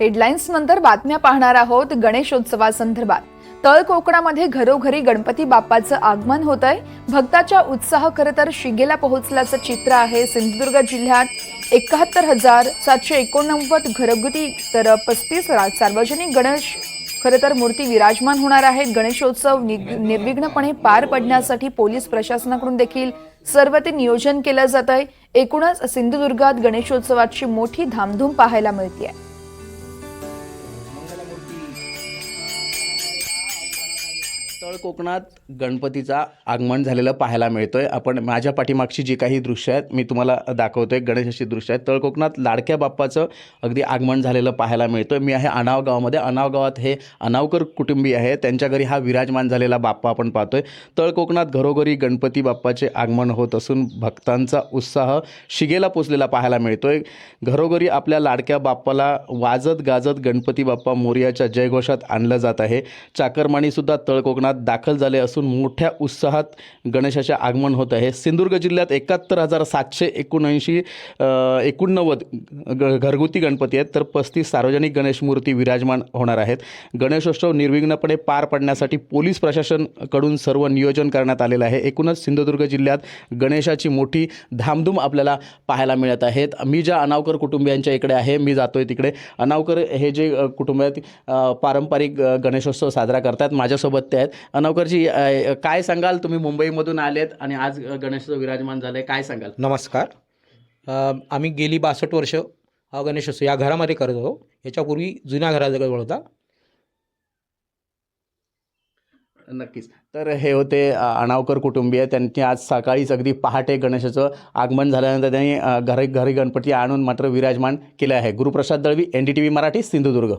Headlines नंतर बातम्या पाहणार आहोत गणेशोत्सवासंदर्भात। तळ कोकणामध्ये घरोघरी गणपती बाप्पाचं आगमन होतंय। भक्ताच्या उत्साह खरं तर शिगेला पोहोचल्याचं चित्र आहे। सिंधुदुर्ग जिल्ह्यात 71,789 घरगुती तर 35 सार्वजनिक गणेश खरं तर मूर्ती विराजमान होणार आहेत। गणेशोत्सव निर्विघ्नपणे पार पडण्यासाठी पोलीस प्रशासनाकडून देखील सर्व ते नियोजन केलं जातंय। एकूणच सिंधुदुर्गात गणेशोत्सवाची मोठी धामधूम पाहायला मिळतेय। तळ कोकणात गणपतीचा आगमन झालेलं पाहायला मिळतोय। आपण माझ्या पाठीमागची जी काही दृश्य आहेत मी तुम्हाला दाखवतोय, गणेशाची दृश्य आहेत। तळ कोकणात लाडक्या बाप्पाचं अगदी आगमन झालेलं पाहायला मिळतोय। मी आहे अनाव गावामध्ये। अनाव गावात हे अनावकर कुटुंबीय आहे, त्यांच्या घरी हा विराजमान झालेला बाप्पा आपण पाहतोय। तळ कोकणात घरोघरी गणपती बाप्पाचे आगमन होत असून भक्तांचा उत्साह शिगेला पोचलेला पाहायला मिळतोय। घरोघरी आपल्या लाडक्या बाप्पाला वाजत गाजत गणपती बाप्पा मोरयाच्या जयघोषात आणलं जात आहे। चाकरमानी सुद्धा तळ कोकणात दाखल झाले असून मोठ्या उत्साहात गणेशाचे आगमन होत आहे। सिंधुदुर्ग जिल्ह्यात 71,789 घरगुती गणपती आहेत, तर 35 सार्वजनिक गणेश मूर्ती विराजमान होणार आहेत। गणेशोत्सव निर्विघ्नपणे पार पडण्यासाठी पोलीस प्रशासनाकडून सर्व नियोजन करण्यात आलेलं आहे। एकूणच सिंधुदुर्ग जिल्ह्यात गणेशाची मोठी धामधूम आपल्याला पाहायला मिळत आहेत। मी ज्या अनावकर कुटुंबियांच्या इकडे आहे, मी जातोय तिकडे। अनावकर हे जे कुटुंब आहेत पारंपरिक गणेशोत्सव साजरा करतात। माझ्यासोबत ते आहेत। अनावकरजी, काय सांगाल? तुम्ही मुंबईमधून आलेत आणि आज गणेशोत्सव विराजमान झालंय, काय सांगाल? नमस्कार. आम्ही गेली 62 वर्ष हा गणेशोत्सव या घरामध्ये करत होतो. याच्यापूर्वी जुन्या घराजवळ होता. नक्कीच. तर हे होते अनावकर कुटुंबीय। त्यांनी आज सकाळीच अगदी पहाटे गणेशाचं आगमन झाल्यानंतर त्यांनी घरी गणपती आणून मात्र विराजमान केले आहे। गुरुप्रसाद दळवी, NDTV मराठी, सिंधुदुर्ग।